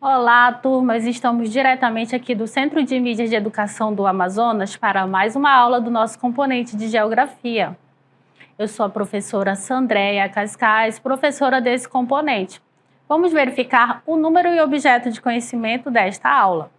Olá, turmas! Estamos diretamente aqui do Centro de Mídias de Educação do Amazonas para mais uma aula do nosso componente de Geografia. Eu sou a professora Sandréia Cascais, professora desse componente. Vamos verificar o número e objeto de conhecimento desta aula.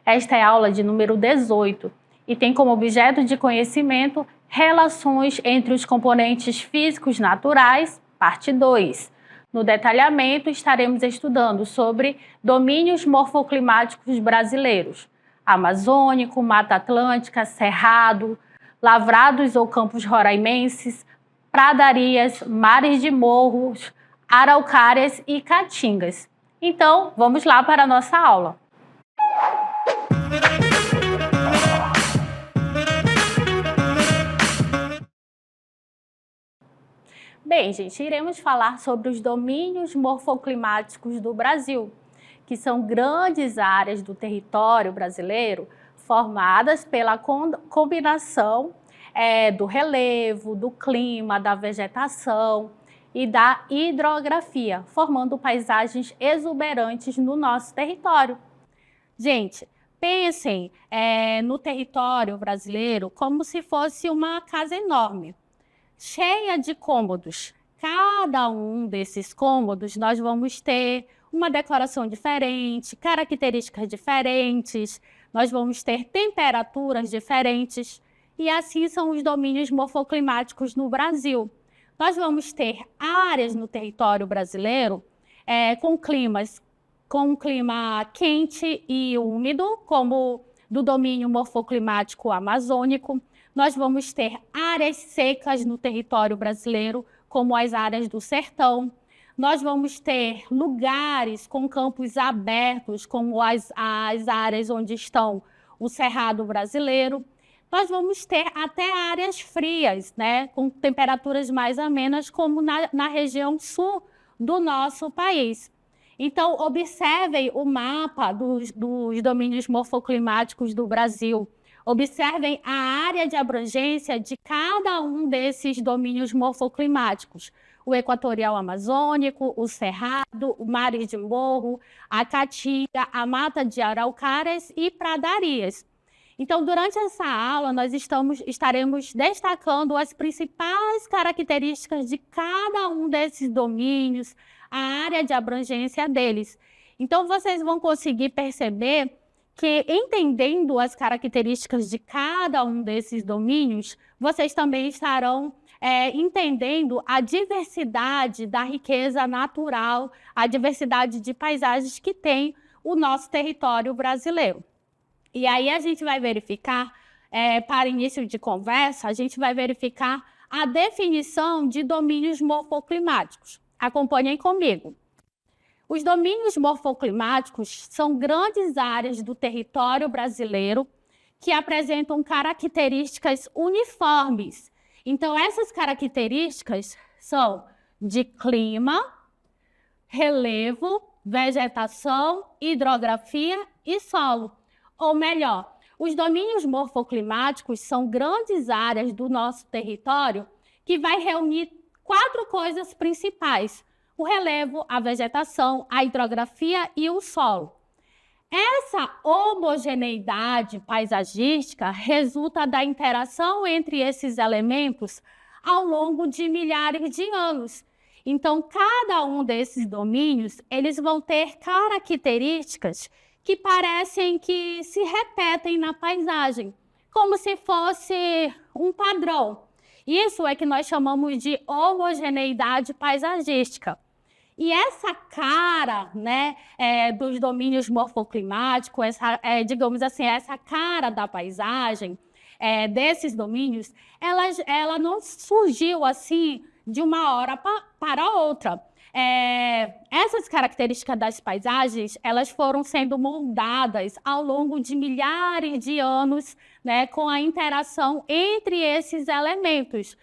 Esta é a aula de número 18 e tem como objeto de conhecimento relações entre os componentes físicos naturais, parte 2. No detalhamento, estaremos estudando sobre domínios morfoclimáticos brasileiros: amazônico, Mata Atlântica, Cerrado, lavrados ou campos roraimenses, pradarias, mares de morros, araucárias e caatingas. Então, vamos lá para a nossa aula. Bem, gente, iremos falar sobre os domínios morfoclimáticos do Brasil, que são grandes áreas do território brasileiro formadas pela combinação do relevo, do clima, da vegetação e da hidrografia, formando paisagens exuberantes no nosso território. Gente, pensem no território brasileiro como se fosse uma casa enorme, cheia de cômodos. Cada um desses cômodos nós vamos ter uma decoração diferente, características diferentes, nós vamos ter temperaturas diferentes, e assim são os domínios morfoclimáticos no Brasil. Nós vamos ter áreas no território brasileiro com um clima quente e úmido, como do domínio morfoclimático amazônico. Nós vamos ter áreas secas no território brasileiro, como as áreas do sertão. Nós vamos ter lugares com campos abertos, como as áreas onde estão o Cerrado brasileiro. Nós vamos ter até áreas frias, né, com temperaturas mais amenas, como na região sul do nosso país. Então, observem o mapa dos domínios morfoclimáticos do Brasil. Observem a área de abrangência de cada um desses domínios morfoclimáticos: o equatorial amazônico, o cerrado, o mares de morro, a caatinga, a mata de araucárias e pradarias. Então, durante essa aula, nós estaremos destacando as principais características de cada um desses domínios, a área de abrangência deles. Então, vocês vão conseguir perceber que, entendendo as características de cada um desses domínios, vocês também estarão entendendo a diversidade da riqueza natural, a diversidade de paisagens que tem o nosso território brasileiro. E aí a gente vai verificar, para início de conversa, a gente vai verificar a definição de domínios morfoclimáticos. Acompanhem comigo. Os domínios morfoclimáticos são grandes áreas do território brasileiro que apresentam características uniformes. Então, essas características são de clima, relevo, vegetação, hidrografia e solo. Ou melhor, os domínios morfoclimáticos são grandes áreas do nosso território que vai reunir 4 coisas principais: o relevo, a vegetação, a hidrografia e o solo. Essa homogeneidade paisagística resulta da interação entre esses elementos ao longo de milhares de anos. Então, cada um desses domínios, eles vão ter características que parecem que se repetem na paisagem, como se fosse um padrão. Isso é que nós chamamos de homogeneidade paisagística. E essa cara, né, dos domínios morfoclimáticos, digamos assim, essa cara da paisagem, desses domínios, ela não surgiu assim de uma hora para outra. Essas características das paisagens, elas foram sendo moldadas ao longo de milhares de anos, né, com a interação entre esses elementos.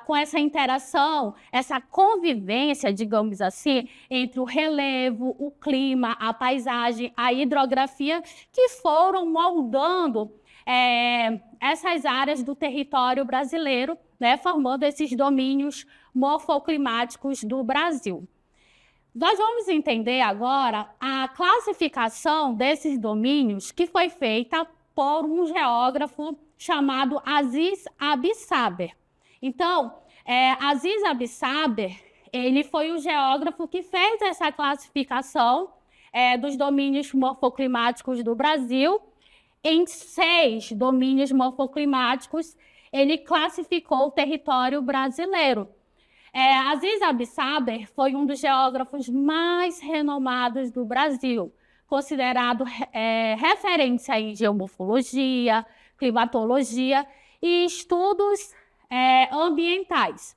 Com essa interação, essa convivência, digamos assim, entre o relevo, o clima, a paisagem, a hidrografia, que foram moldando essas áreas do território brasileiro, né, formando esses domínios morfoclimáticos do Brasil. Nós vamos entender agora a classificação desses domínios que foi feita por um geógrafo chamado Aziz Abi-Saber. Então, Aziz Abi-Saber, ele foi o geógrafo que fez essa classificação dos domínios morfoclimáticos do Brasil. Em 6 domínios morfoclimáticos, ele classificou o território brasileiro. Aziz Abi-Saber foi um dos geógrafos mais renomados do Brasil, considerado referência em geomorfologia, climatologia e estudos ambientais.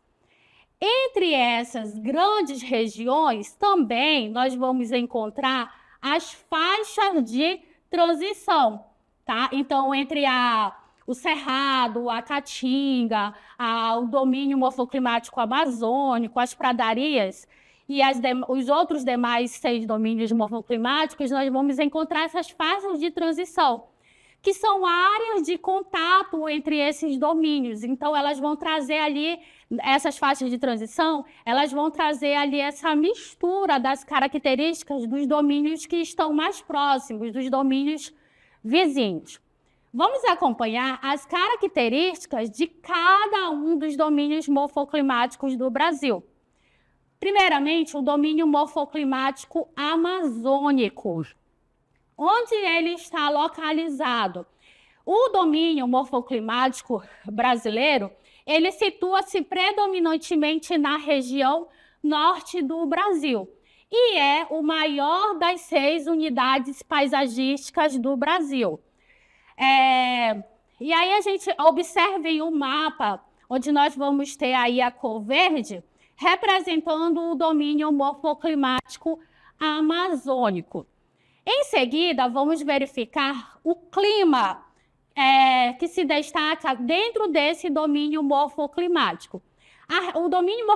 Entre essas grandes regiões, também nós vamos encontrar as faixas de transição, tá? Então, entre o Cerrado, a Caatinga, o domínio morfoclimático amazônico, as pradarias e os outros demais 6 domínios morfoclimáticos, nós vamos encontrar essas faixas de transição, que são áreas de contato entre esses domínios. Então, elas vão trazer ali, essas faixas de transição, elas vão trazer ali essa mistura das características dos domínios que estão mais próximos, dos domínios vizinhos. Vamos acompanhar as características de cada um dos domínios morfoclimáticos do Brasil. Primeiramente, o domínio morfoclimático amazônico. Onde ele está localizado? O domínio morfoclimático brasileiro, ele situa-se predominantemente na região norte do Brasil e é o maior das 6 unidades paisagísticas do Brasil. E aí a gente observe o mapa, onde nós vamos ter aí a cor verde, representando o domínio morfoclimático amazônico. Em seguida, vamos verificar o clima que se destaca dentro desse domínio morfoclimático. O domínio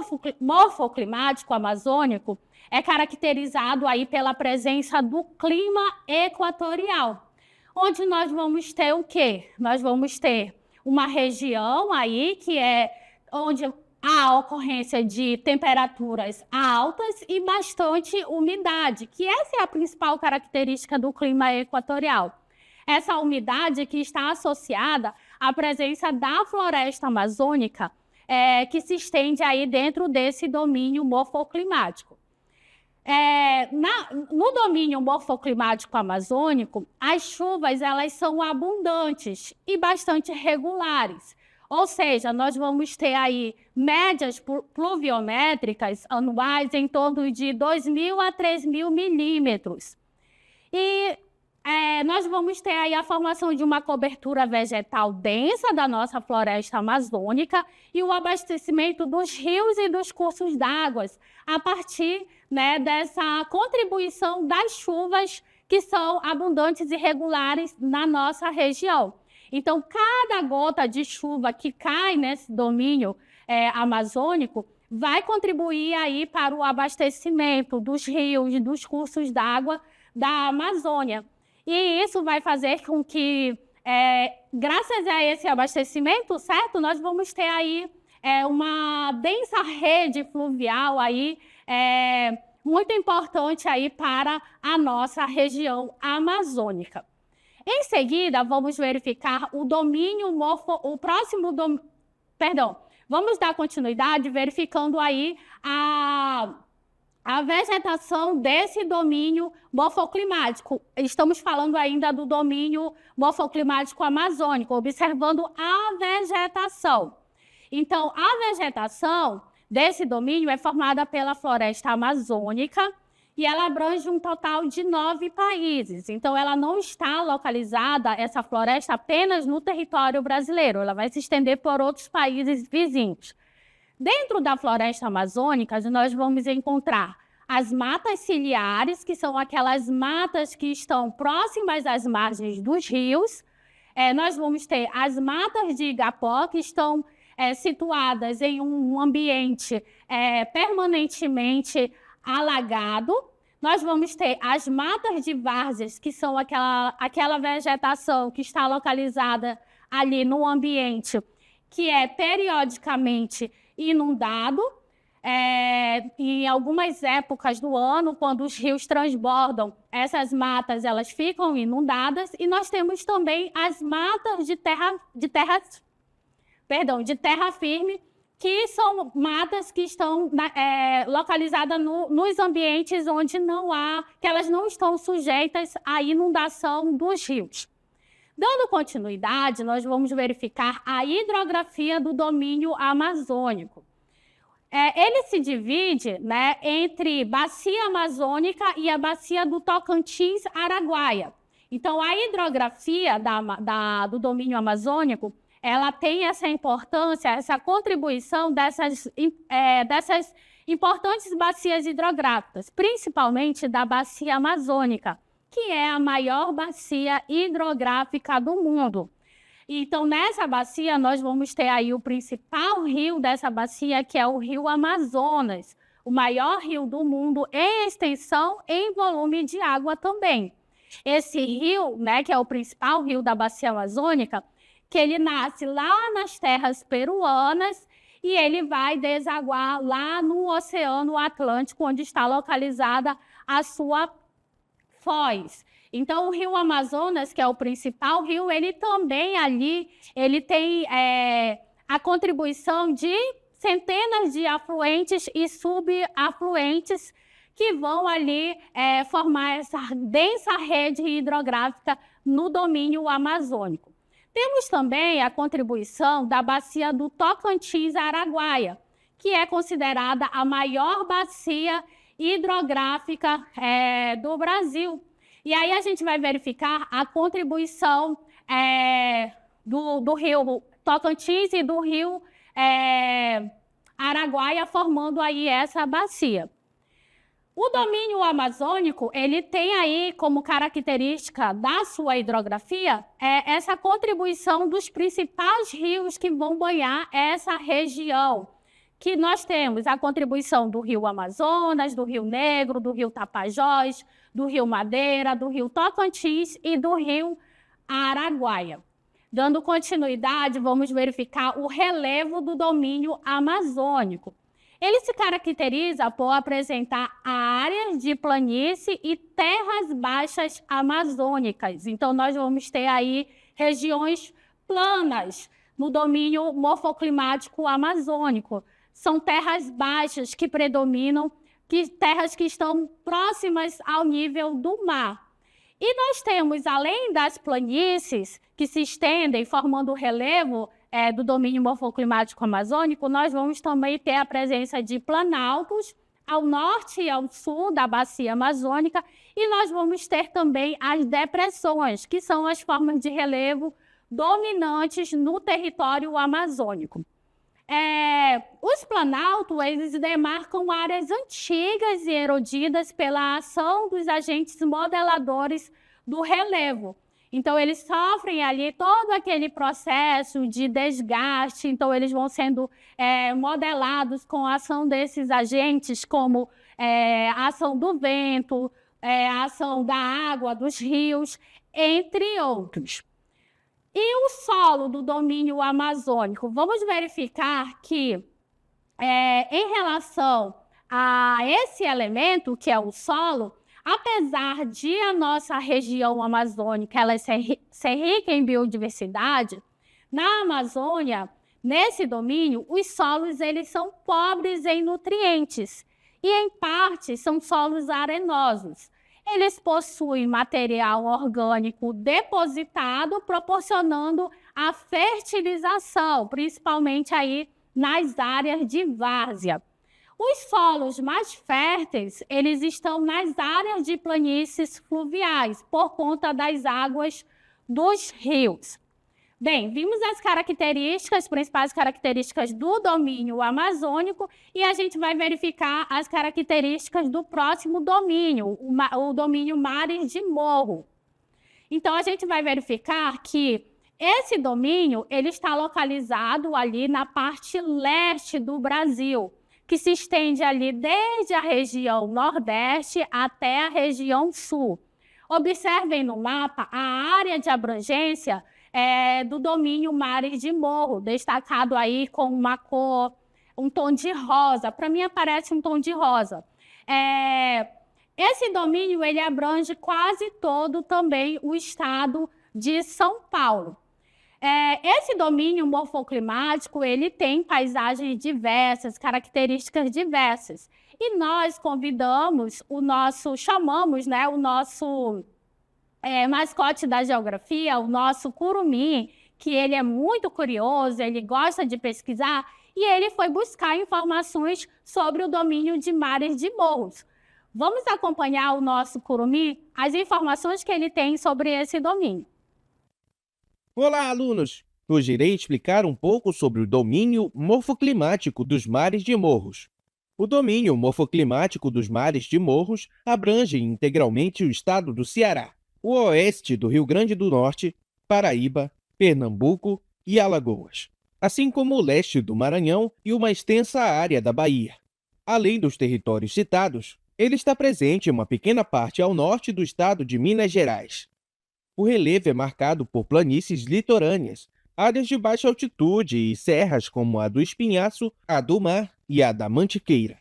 morfoclimático amazônico é caracterizado aí pela presença do clima equatorial, onde nós vamos ter o quê? Nós vamos ter uma região aí que é onde há a ocorrência de temperaturas altas e bastante umidade, que essa é a principal característica do clima equatorial. Essa umidade que está associada à presença da floresta amazônica, que se estende aí dentro desse domínio morfoclimático. No domínio morfoclimático amazônico, as chuvas elas são abundantes e bastante regulares. Ou seja, nós vamos ter aí médias pluviométricas anuais em torno de 2.000 a 3.000 milímetros. E nós vamos ter aí a formação de uma cobertura vegetal densa da nossa floresta amazônica e o abastecimento dos rios e dos cursos d'água a partir, né, dessa contribuição das chuvas que são abundantes e regulares na nossa região. Então, cada gota de chuva que cai nesse domínio amazônico vai contribuir aí para o abastecimento dos rios, dos cursos d'água da Amazônia. E isso vai fazer com que, graças a esse abastecimento, certo, nós vamos ter aí uma densa rede fluvial aí, muito importante aí para a nossa região amazônica. Em seguida, vamos verificar o domínio vamos dar continuidade verificando aí a vegetação desse domínio morfoclimático. Estamos falando ainda do domínio morfoclimático amazônico, observando a vegetação. Então, a vegetação desse domínio é formada pela floresta amazônica, e ela abrange um total de 9 países. Então, ela não está localizada, essa floresta, apenas no território brasileiro. Ela vai se estender por outros países vizinhos. Dentro da floresta amazônica, nós vamos encontrar as matas ciliares, que são aquelas matas que estão próximas às margens dos rios. Nós vamos ter as matas de igapó, que estão situadas em um ambiente permanentemente alagado. Nós vamos ter as matas de várzeas, que são aquela vegetação que está localizada ali no ambiente, que é periodicamente inundado. em algumas épocas do ano, quando os rios transbordam, essas matas elas ficam inundadas, e nós temos também as matas de terra firme, que são matas que estão localizadas nos ambientes onde que elas não estão sujeitas à inundação dos rios. Dando continuidade, nós vamos verificar a hidrografia do domínio amazônico. Ele se divide, né, entre bacia amazônica e a bacia do Tocantins-Araguaia. Então, a hidrografia do domínio amazônico, ela tem essa importância, essa contribuição dessas importantes bacias hidrográficas, principalmente da bacia amazônica, que é a maior bacia hidrográfica do mundo. Então, nessa bacia, nós vamos ter aí o principal rio dessa bacia, que é o Rio Amazonas, o maior rio do mundo em extensão e em volume de água também. Esse rio, né, que é o principal rio da bacia amazônica, que ele nasce lá nas terras peruanas e ele vai desaguar lá no Oceano Atlântico, onde está localizada a sua foz. Então, o Rio Amazonas, que é o principal rio, ele também ele tem a contribuição de centenas de afluentes e subafluentes que vão ali formar essa densa rede hidrográfica no domínio amazônico. Temos também a contribuição da bacia do Tocantins-Araguaia, que é considerada a maior bacia hidrográfica do Brasil. E aí a gente vai verificar a contribuição do rio Tocantins e do rio Araguaia, formando aí essa bacia. O domínio amazônico, ele tem aí como característica da sua hidrografia essa contribuição dos principais rios que vão banhar essa região, que nós temos a contribuição do Rio Amazonas, do Rio Negro, do Rio Tapajós, do Rio Madeira, do Rio Tocantins e do Rio Araguaia. Dando continuidade, vamos verificar o relevo do domínio amazônico. Ele se caracteriza por apresentar áreas de planície e terras baixas amazônicas. Então, nós vamos ter aí regiões planas no domínio morfoclimático amazônico. São terras baixas que predominam, terras que estão próximas ao nível do mar. E nós temos, além das planícies que se estendem formando o relevo do domínio morfoclimático amazônico, nós vamos também ter a presença de planaltos ao norte e ao sul da bacia amazônica, e nós vamos ter também as depressões, que são as formas de relevo dominantes no território amazônico. Os planaltos, eles demarcam áreas antigas e erodidas pela ação dos agentes modeladores do relevo. Então, eles sofrem ali todo aquele processo de desgaste, então eles vão sendo modelados com a ação desses agentes, como a ação do vento, a ação da água, dos rios, entre outros. E o solo do domínio amazônico? Vamos verificar que, em relação a esse elemento, que é o solo, apesar de a nossa região amazônica ela ser rica em biodiversidade, na Amazônia, nesse domínio, os solos eles são pobres em nutrientes e, em parte, são solos arenosos. Eles possuem material orgânico depositado, proporcionando a fertilização, principalmente aí nas áreas de várzea. Os solos mais férteis, eles estão nas áreas de planícies fluviais, por conta das águas dos rios. Bem, vimos as principais características do domínio amazônico, e a gente vai verificar as características do próximo domínio, o domínio mares de morro. Então, a gente vai verificar que esse domínio ele está localizado ali na parte leste do Brasil, que se estende ali desde a região nordeste até a região sul. Observem no mapa a área de abrangência do domínio mares de morro, destacado aí com uma cor um tom de rosa. Para mim, aparece um tom de rosa. Esse domínio ele abrange quase todo também o estado de São Paulo. Esse domínio morfoclimático ele tem paisagens diversas, características diversas. E nós convidamos chamamos, né, o nosso mascote da geografia, o nosso curumim, que ele é muito curioso, ele gosta de pesquisar, e ele foi buscar informações sobre o domínio de mares de morros. Vamos acompanhar o nosso curumim, as informações que ele tem sobre esse domínio. Olá, alunos! Hoje irei explicar um pouco sobre o domínio morfoclimático dos mares de morros. O domínio morfoclimático dos mares de morros abrange integralmente o estado do Ceará, o oeste do Rio Grande do Norte, Paraíba, Pernambuco e Alagoas, assim como o leste do Maranhão e uma extensa área da Bahia. Além dos territórios citados, ele está presente em uma pequena parte ao norte do estado de Minas Gerais. O relevo é marcado por planícies litorâneas, áreas de baixa altitude e serras como a do Espinhaço, a do Mar e a da Mantiqueira.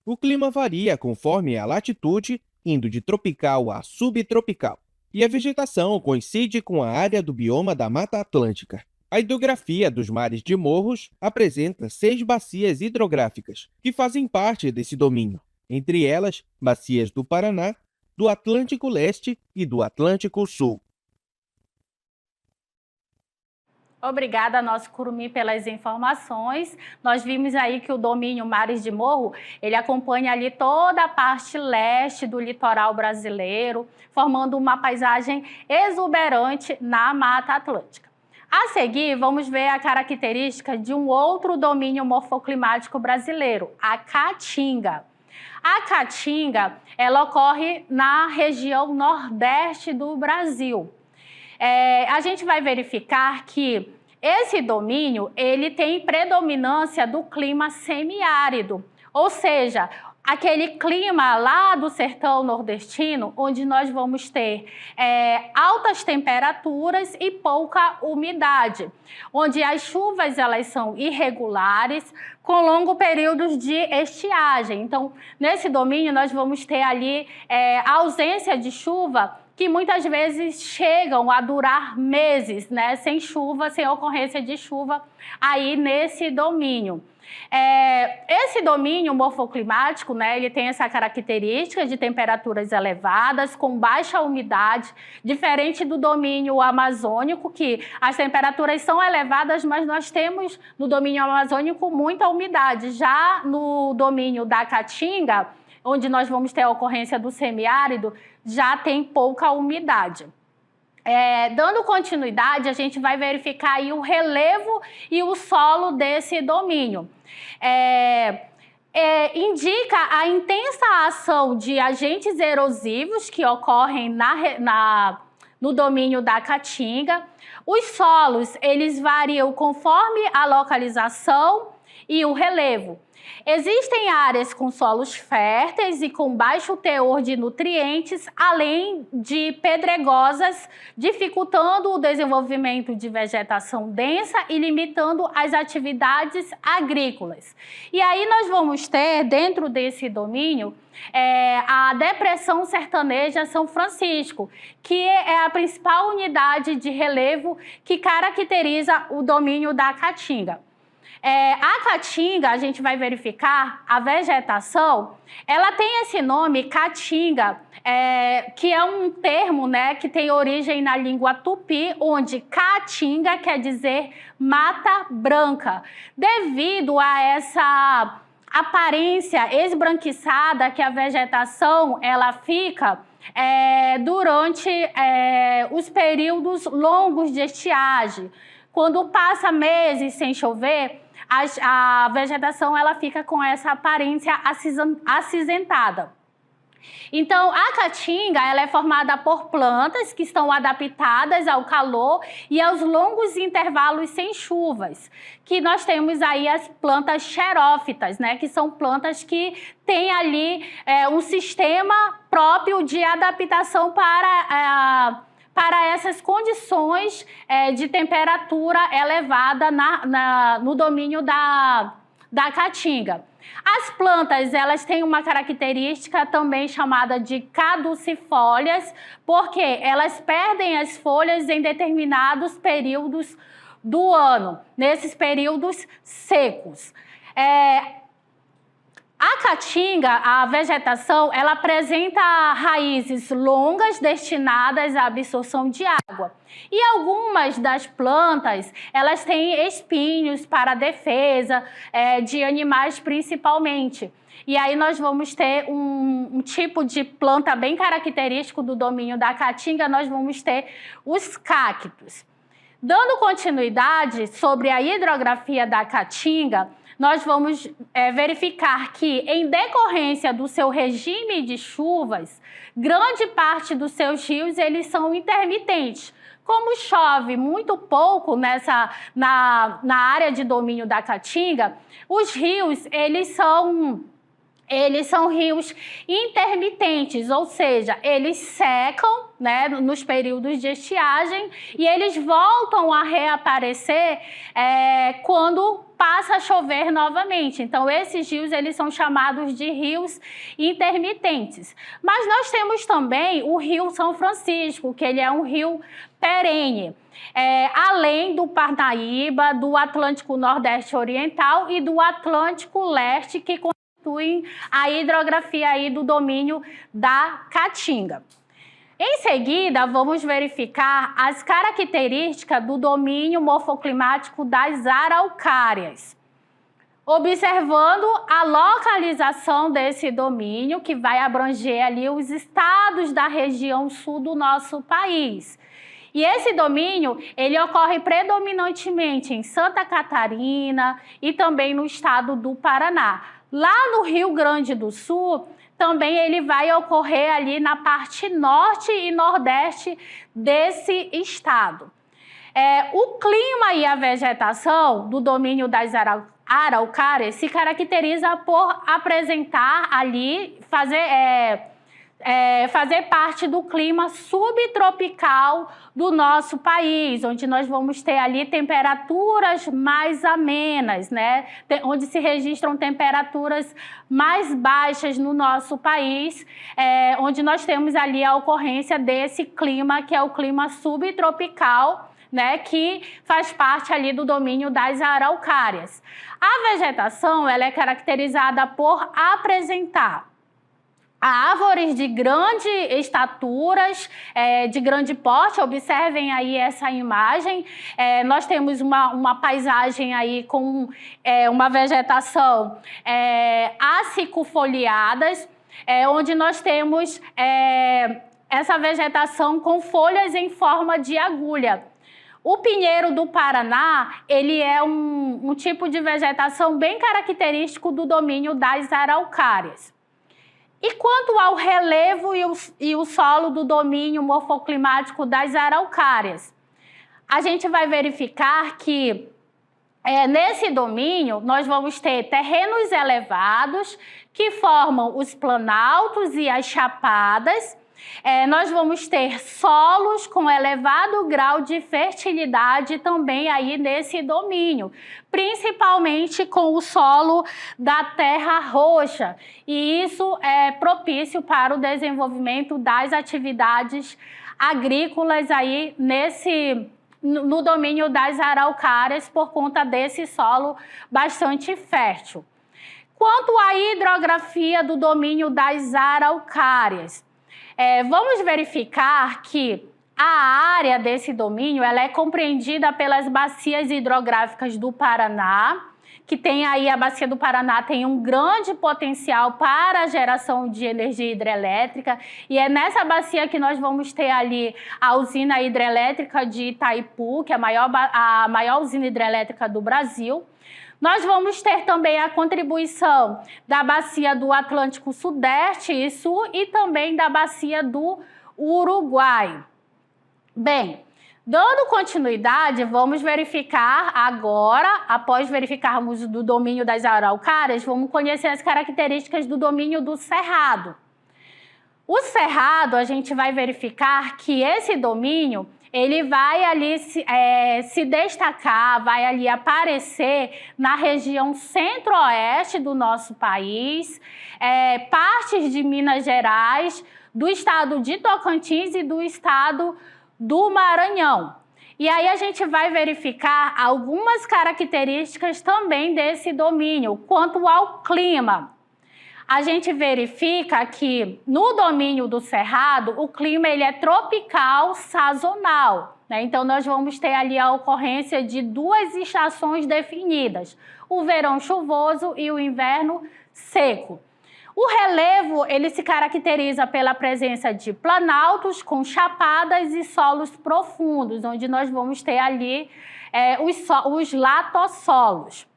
O clima varia conforme a latitude, indo de tropical a subtropical, e a vegetação coincide com a área do bioma da Mata Atlântica. A hidrografia dos mares de morros apresenta 6 bacias hidrográficas, que fazem parte desse domínio, entre elas, bacias do Paraná, do Atlântico Leste e do Atlântico Sul. Obrigada, nosso curumim, pelas informações. Nós vimos aí que o domínio Mares de Morro, ele acompanha ali toda a parte leste do litoral brasileiro, formando uma paisagem exuberante na Mata Atlântica. A seguir, vamos ver a característica de um outro domínio morfoclimático brasileiro, a Caatinga. A Caatinga, ela ocorre na região nordeste do Brasil. A gente vai verificar que esse domínio ele tem predominância do clima semiárido, ou seja, aquele clima lá do sertão nordestino, onde nós vamos ter altas temperaturas e pouca umidade, onde as chuvas elas são irregulares, com longos períodos de estiagem. Então, nesse domínio, nós vamos ter ali a ausência de chuva, que muitas vezes chegam a durar meses, né, sem chuva, sem ocorrência de chuva aí nesse domínio. Esse domínio morfoclimático, né, ele tem essa característica de temperaturas elevadas, com baixa umidade, diferente do domínio amazônico, que as temperaturas são elevadas, mas nós temos no domínio amazônico muita umidade. Já no domínio da Caatinga, onde nós vamos ter a ocorrência do semiárido, já tem pouca umidade. Dando continuidade, a gente vai verificar aí o relevo e o solo desse domínio. Indica a intensa ação de agentes erosivos que ocorrem no domínio da Caatinga. Os solos, eles variam conforme a localização e o relevo. Existem áreas com solos férteis e com baixo teor de nutrientes, além de pedregosas, dificultando o desenvolvimento de vegetação densa e limitando as atividades agrícolas. E aí nós vamos ter, dentro desse domínio, a Depressão Sertaneja São Francisco, que é a principal unidade de relevo que caracteriza o domínio da Caatinga. A Caatinga, a gente vai verificar, a vegetação, ela tem esse nome, Caatinga, que é um termo, né, que tem origem na língua tupi, onde Caatinga quer dizer mata branca, devido a essa aparência esbranquiçada que a vegetação ela fica durante os períodos longos de estiagem. Quando passa meses sem chover, a vegetação ela fica com essa aparência acinzentada. Então, a Caatinga ela é formada por plantas que estão adaptadas ao calor e aos longos intervalos sem chuvas, que nós temos aí as plantas xerófitas, né, que são plantas que têm ali um sistema próprio de adaptação para essas condições de temperatura elevada no domínio da da Caatinga. As plantas, elas têm uma característica também chamada de caducifólias, porque elas perdem as folhas em determinados períodos do ano, nesses períodos secos. A caatinga, a vegetação, ela apresenta raízes longas destinadas à absorção de água. E algumas das plantas, elas têm espinhos para a defesa de animais principalmente. E aí nós vamos ter um tipo de planta bem característico do domínio da caatinga, nós vamos ter os cactos. Dando continuidade sobre a hidrografia da caatinga, nós vamos verificar que, em decorrência do seu regime de chuvas, grande parte dos seus rios eles são intermitentes. Como chove muito pouco na área de domínio da caatinga, os rios eles são rios intermitentes, ou seja, eles secam, né, nos períodos de estiagem e eles voltam a reaparecer quando passa a chover novamente. Então, esses rios eles são chamados de rios intermitentes. Mas nós temos também o Rio São Francisco, que ele é um rio perene, além do Parnaíba, do Atlântico Nordeste Oriental e do Atlântico Leste, que constituem a hidrografia aí do domínio da Caatinga. Em seguida, vamos verificar as características do domínio morfoclimático das araucárias, observando a localização desse domínio, que vai abranger ali os estados da região sul do nosso país. E esse domínio, ele ocorre predominantemente em Santa Catarina e também no estado do Paraná. Lá no Rio Grande do Sul, também ele vai ocorrer ali na parte norte e nordeste desse estado. O clima e a vegetação do domínio das araucárias se caracteriza por apresentar ali, fazer parte do clima subtropical do nosso país, onde nós vamos ter ali temperaturas mais amenas, né? Onde se registram temperaturas mais baixas no nosso país, onde nós temos ali a ocorrência desse clima, que é o clima subtropical, né, que faz parte ali do domínio das araucárias. A vegetação ela é caracterizada por apresentar árvores de grande estaturas, de grande porte. Observem aí essa imagem. Nós temos uma paisagem aí com uma vegetação acicufoliadas, onde nós temos essa vegetação com folhas em forma de agulha. O pinheiro do Paraná, ele é um tipo de vegetação bem característico do domínio das araucárias. E quanto ao relevo e o solo do domínio morfoclimático das araucárias, a gente vai verificar que nesse domínio nós vamos ter terrenos elevados que formam os planaltos e as chapadas. Nós vamos ter solos com elevado grau de fertilidade também aí nesse domínio, principalmente com o solo da terra roxa, e isso é propício para o desenvolvimento das atividades agrícolas aí no domínio das araucárias por conta desse solo bastante fértil. Quanto à hidrografia do domínio das araucárias, vamos verificar que a área desse domínio ela é compreendida pelas bacias hidrográficas do Paraná, que tem aí a bacia do Paraná tem um grande potencial para a geração de energia hidrelétrica, e é nessa bacia que nós vamos ter ali a usina hidrelétrica de Itaipu, que é a maior usina hidrelétrica do Brasil. Nós vamos ter também a contribuição da bacia do Atlântico Sudeste e Sul e também da bacia do Uruguai. Bem, dando continuidade, vamos verificar agora, após verificarmos do domínio das araucárias, vamos conhecer as características do domínio do cerrado. O cerrado, a gente vai verificar que esse domínio ele vai ali se destacar, vai ali aparecer na região centro-oeste do nosso país, partes de Minas Gerais, do estado de Tocantins e do estado do Maranhão. E aí a gente vai verificar algumas características também desse domínio. Quanto ao clima, a gente verifica que no domínio do Cerrado, o clima ele é tropical sazonal, né? Então, nós vamos ter ali a ocorrência de duas estações definidas, o verão chuvoso e o inverno seco. O relevo ele se caracteriza pela presença de planaltos com chapadas e solos profundos, onde nós vamos ter ali os latossolos.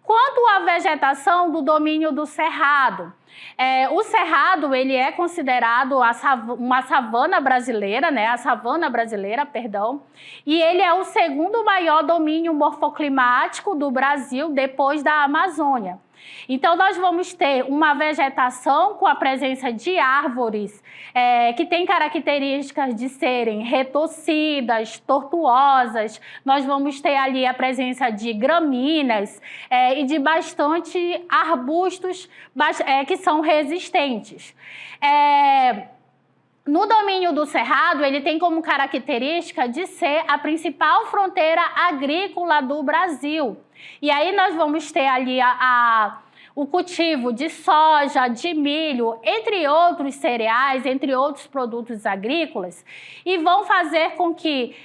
Quanto à vegetação do domínio do Cerrado, o Cerrado ele é considerado uma savana brasileira, né? A savana brasileira, perdão, e ele é o segundo maior domínio morfoclimático do Brasil depois da Amazônia. Então, nós vamos ter uma vegetação com a presença de árvores que tem características de serem retorcidas, tortuosas. Nós vamos ter ali a presença de gramíneas e de bastante arbustos que são resistentes. No domínio do Cerrado, ele tem como característica de ser a principal fronteira agrícola do Brasil. E aí nós vamos ter ali o cultivo de soja, de milho, entre outros cereais, entre outros produtos agrícolas, e vão fazer com que,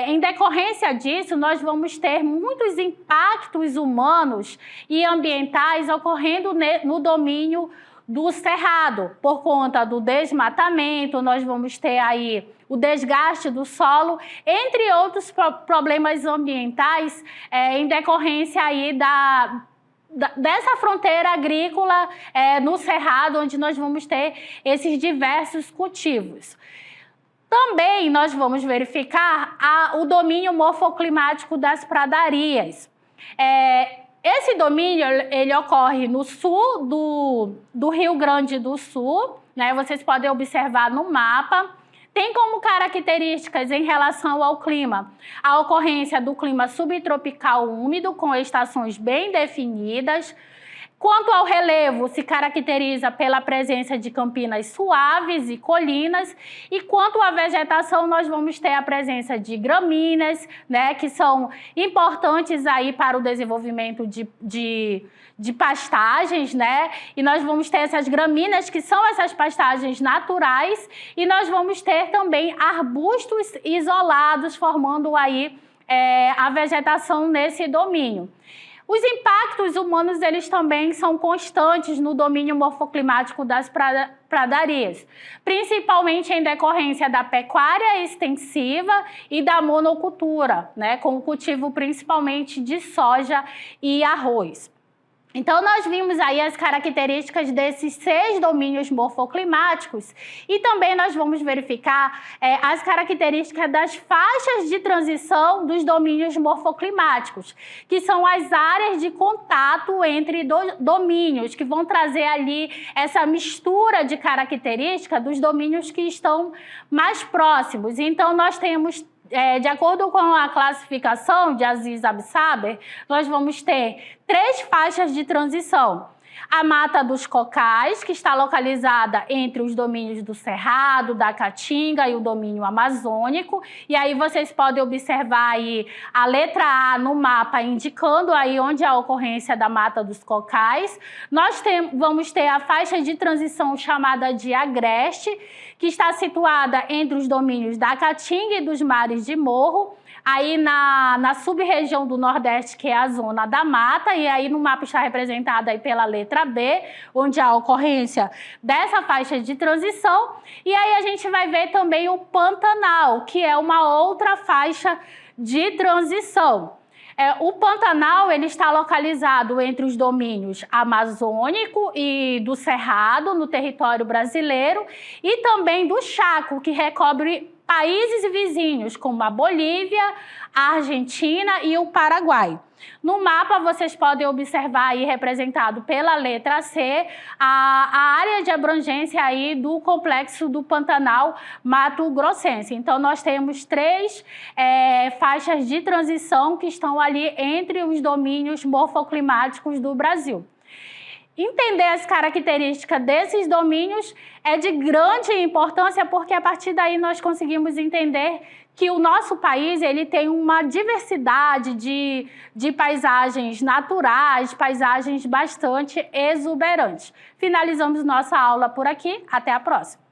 em decorrência disso, nós vamos ter muitos impactos humanos e ambientais ocorrendo no domínio do Cerrado. Por conta do desmatamento, nós vamos ter aí o desgaste do solo, entre outros problemas ambientais em decorrência aí dessa fronteira agrícola no Cerrado, onde nós vamos ter esses diversos cultivos. Também nós vamos verificar o domínio morfoclimático das pradarias. Esse domínio ele ocorre no sul do Rio Grande do Sul, né? Vocês podem observar no mapa. Tem como características em relação ao clima a ocorrência do clima subtropical úmido, com estações bem definidas. Quanto ao relevo, se caracteriza pela presença de campinas suaves e colinas. E quanto à vegetação, nós vamos ter a presença de gramíneas, né, que são importantes aí para o desenvolvimento de pastagens, né? E nós vamos ter essas gramíneas, que são essas pastagens naturais, e nós vamos ter também arbustos isolados, formando aí a vegetação nesse domínio. Os impactos humanos, eles também são constantes no domínio morfoclimático das pradarias, principalmente em decorrência da pecuária extensiva e da monocultura, né, com o cultivo principalmente de soja e arroz. Então, nós vimos aí as características desses 6 domínios morfoclimáticos e também nós vamos verificar as características das faixas de transição dos domínios morfoclimáticos, que são as áreas de contato entre domínios, que vão trazer ali essa mistura de características dos domínios que estão mais próximos. Então, nós temos de acordo com a classificação de Aziz Absaber, nós vamos ter 3 faixas de transição. A Mata dos Cocais, que está localizada entre os domínios do Cerrado, da Caatinga e o domínio amazônico. E aí vocês podem observar aí a letra A no mapa, indicando aí onde é a ocorrência da Mata dos Cocais. Nós vamos ter a faixa de transição chamada de Agreste, que está situada entre os domínios da Caatinga e dos Mares de Morro, aí na sub-região do Nordeste, que é a zona da mata, e aí no mapa está representada aí pela letra B, onde há a ocorrência dessa faixa de transição. E aí a gente vai ver também o Pantanal, que é uma outra faixa de transição. O Pantanal ele está localizado entre os domínios amazônico e do Cerrado, no território brasileiro, e também do Chaco, que recobre países vizinhos, como a Bolívia, a Argentina e o Paraguai. No mapa, vocês podem observar aí, representado pela letra C, a área de abrangência aí do complexo do Pantanal Mato Grossense. Então, nós temos 3 faixas de transição que estão ali entre os domínios morfoclimáticos do Brasil. Entender as características desses domínios é de grande importância, porque a partir daí nós conseguimos entender que o nosso país ele tem uma diversidade de paisagens naturais, paisagens bastante exuberantes. Finalizamos nossa aula por aqui. Até a próxima!